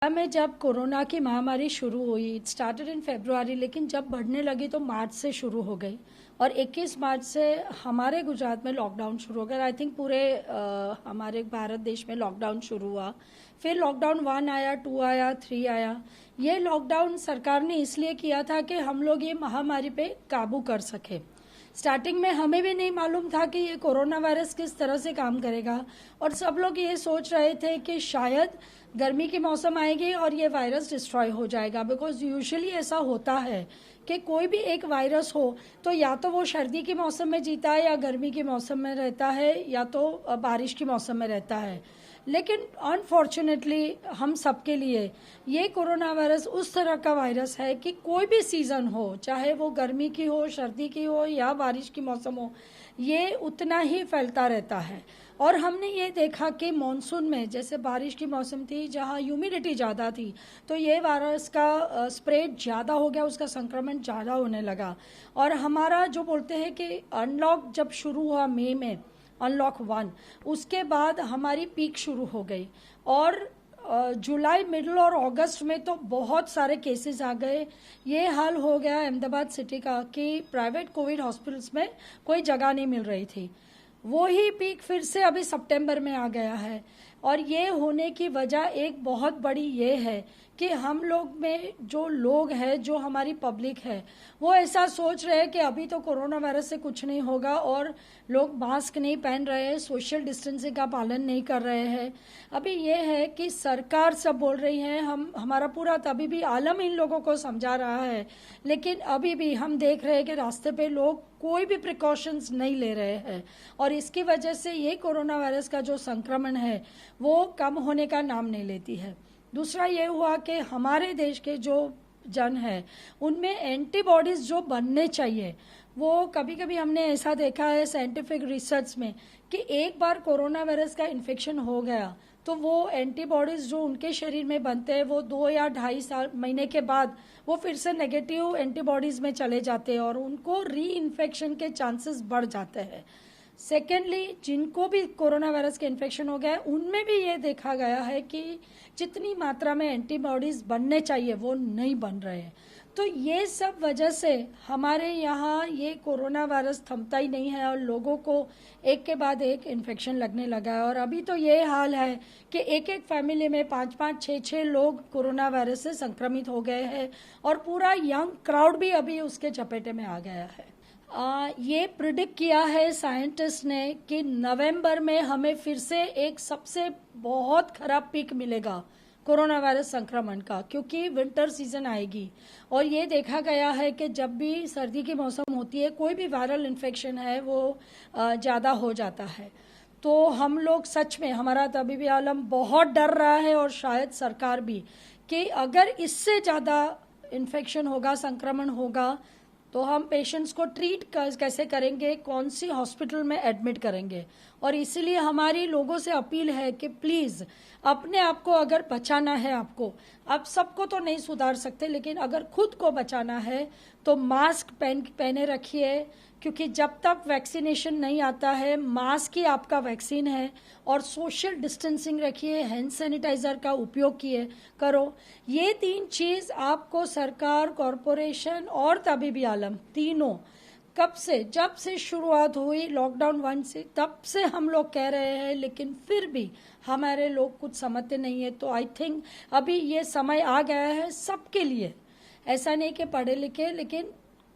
में जब कोरोना की महामारी शुरू हुई, इट स्टार्टेड इन फरवरी, लेकिन जब बढ़ने लगी तो मार्च से शुरू हो गई और 21 मार्च से हमारे गुजरात में लॉकडाउन शुरू हो गया। आई थिंक पूरे हमारे भारत देश में लॉकडाउन शुरू हुआ। फिर लॉकडाउन 1 आया, 2 आया, 3 आया। ये लॉकडाउन सरकार ने इसलिए किया था कि हम लोग ये महामारी पे काबू कर सके। स्टार्टिंग में हमें भी नहीं मालूम था कि ये कोरोना वायरस किस तरह से काम करेगा और सब लोग ये सोच रहे थे कि शायद गर्मी की मौसम आएगी और ये वायरस डिस्ट्रॉय हो जाएगा, बिकॉज यूजुअली ऐसा होता है कि कोई भी एक वायरस हो तो या तो वो सर्दी के मौसम में जीता है या गर्मी के मौसम में रहता है या तो बारिश के मौसम में रहता है। लेकिन अनफॉर्चुनेटली हम सबके लिए ये कोरोना वायरस उस तरह का वायरस है कि कोई भी सीजन हो, चाहे वो गर्मी की हो, सर्दी की हो या बारिश की मौसम हो, ये उतना ही फैलता रहता है। और हमने ये देखा कि मॉनसून में जैसे बारिश की मौसम थी जहाँ ह्यूमिडिटी ज़्यादा थी तो ये वायरस का स्प्रेड ज़्यादा हो गया, उसका संक्रमण ज़्यादा होने लगा। और हमारा जो बोलते हैं कि अनलॉक जब शुरू हुआ मई में, अनलॉक 1, उसके बाद हमारी पीक शुरू हो गई और जुलाई मिडल और अगस्त में तो बहुत सारे केसेस आ गए। ये हाल हो गया अहमदाबाद सिटी का कि प्राइवेट कोविड हॉस्पिटल्स में कोई जगह नहीं मिल रही थी। वो ही पीक फिर से अभी सितंबर में आ गया है और ये होने की वजह एक बहुत बड़ी ये है कि हम लोग में जो लोग हैं, जो हमारी पब्लिक है, वो ऐसा सोच रहे हैं कि अभी तो कोरोना वायरस से कुछ नहीं होगा और लोग मास्क नहीं पहन रहे हैं, सोशल डिस्टेंसिंग का पालन नहीं कर रहे हैं। अभी ये है कि सरकार सब बोल रही है, हमारा पूरा तभी भी आलम इन लोगों को समझा रहा है, लेकिन अभी भी हम देख रहे हैं कि रास्ते पे लोग कोई भी प्रिकॉशंस नहीं ले रहे हैं और इसकी वजह से ये कोरोना वायरस का जो संक्रमण है वो कम होने का नाम नहीं लेती है। दूसरा ये हुआ कि हमारे देश के जो जन है उनमें एंटीबॉडीज जो बनने चाहिए, वो कभी कभी हमने ऐसा देखा है साइंटिफिक रिसर्च में कि एक बार कोरोना वायरस का इन्फेक्शन हो गया तो वो एंटीबॉडीज जो उनके शरीर में बनते हैं वो 2 या 2.5 महीने के बाद वो फिर से नेगेटिव एंटीबॉडीज में चले जाते हैं और उनको री इन्फेक्शन के चांसेस बढ़ जाते हैं। सेकेंडली, जिनको भी कोरोना वायरस के इन्फेक्शन हो गया है उनमें भी ये देखा गया है कि जितनी मात्रा में एंटीबॉडीज बनने चाहिए वो नहीं बन रहे हैं। तो ये सब वजह से हमारे यहाँ ये कोरोना वायरस थमता ही नहीं है और लोगों को एक के बाद एक इन्फेक्शन लगने लगा है। और अभी तो ये हाल है कि एक एक फैमिली में 5-5, 6-6 लोग कोरोना वायरस से संक्रमित हो गए हैं और पूरा यंग क्राउड भी अभी उसके चपेटे में आ गया है। ये प्रिडिक्ट किया है साइंटिस्ट ने कि नवंबर में हमें फिर से एक सबसे बहुत खराब पीक मिलेगा कोरोना वायरस संक्रमण का, क्योंकि विंटर सीजन आएगी और ये देखा गया है कि जब भी सर्दी की मौसम होती है कोई भी वायरल इन्फेक्शन है वो ज़्यादा हो जाता है। तो हम लोग सच में, हमारा तबीबी आलम बहुत डर रहा है और शायद सरकार भी, कि अगर इससे ज़्यादा इन्फेक्शन होगा, संक्रमण होगा, तो हम पेशेंट्स को ट्रीट कैसे करेंगे, कौन सी हॉस्पिटल में एडमिट करेंगे। और इसीलिए हमारी लोगों से अपील है कि प्लीज़ अपने आप को अगर बचाना है, आप सबको तो नहीं सुधार सकते, लेकिन अगर खुद को बचाना है तो मास्क पहने रखिए, क्योंकि जब तक वैक्सीनेशन नहीं आता है मास्क ही आपका वैक्सीन है। और सोशल डिस्टेंसिंग रखिए, हैंड सैनिटाइजर का उपयोग करो। ये 3 चीज़ आपको सरकार, कॉरपोरेशन और तबीबी आलम तीनों जब से शुरुआत हुई लॉकडाउन 1 से, तब से हम लोग कह रहे हैं, लेकिन फिर भी हमारे लोग कुछ समझते नहीं है। तो आई थिंक अभी ये समय आ गया है सबके लिए, ऐसा नहीं कि पढ़े लिखे, लेकिन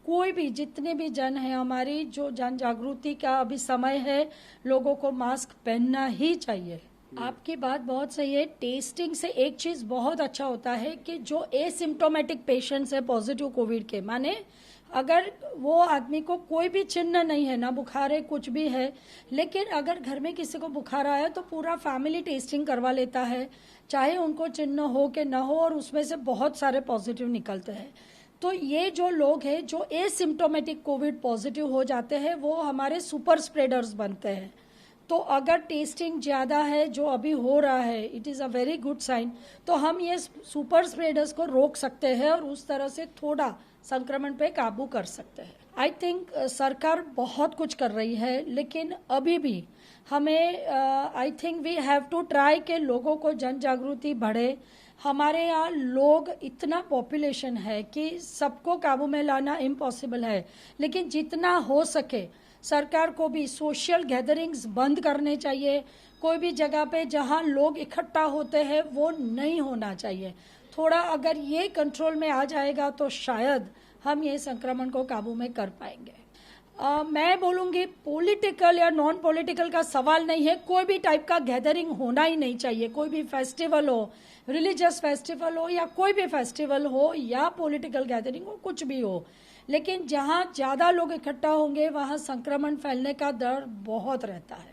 कोई भी, जितने भी जन हैं हमारी, जो जन जागृति का अभी समय है, लोगों को मास्क पहनना ही चाहिए। आपकी बात बहुत सही है। टेस्टिंग से एक चीज़ बहुत अच्छा होता है कि जो एसिम्टोमेटिक पेशेंट्स है पॉजिटिव कोविड के, माने अगर वो आदमी को कोई भी चिन्ह नहीं है, ना बुखार है, कुछ भी है, लेकिन अगर घर में किसी को बुखार आया तो पूरा फैमिली टेस्टिंग करवा लेता है, चाहे उनको चिन्ह हो कि ना हो, और उसमें से बहुत सारे पॉजिटिव निकलते हैं। तो ये जो लोग हैं जो एसिम्टोमेटिक कोविड पॉजिटिव हो जाते हैं वो हमारे सुपर स्प्रेडर्स बनते हैं। तो अगर टेस्टिंग ज़्यादा है, जो अभी हो रहा है, it is a very good sign, तो हम ये सुपर स्प्रेडर्स को रोक सकते हैं और उस तरह से थोड़ा संक्रमण पे काबू कर सकते हैं। आई थिंक सरकार बहुत कुछ कर रही है, लेकिन अभी भी हमें I think we have to try के लोगों को जन जागृति बढ़े, हमारे यहाँ लोग इतना पॉपुलेशन है कि सबको काबू में लाना इम्पॉसिबल है, लेकिन जितना हो सके सरकार को भी सोशल गैदरिंग्स बंद करने चाहिए। कोई भी जगह पे जहाँ लोग इकट्ठा होते हैं वो नहीं होना चाहिए। थोड़ा अगर ये कंट्रोल में आ जाएगा तो शायद हम ये संक्रमण को काबू में कर पाएंगे। मैं बोलूँगी पॉलिटिकल या नॉन पॉलिटिकल का सवाल नहीं है, कोई भी टाइप का गैदरिंग होना ही नहीं चाहिए। कोई भी फेस्टिवल हो, रिलीजियस फेस्टिवल हो या कोई भी फेस्टिवल हो या पॉलिटिकल गैदरिंग हो, कुछ भी हो, लेकिन जहाँ ज़्यादा लोग इकट्ठा होंगे वहाँ संक्रमण फैलने का डर बहुत रहता है।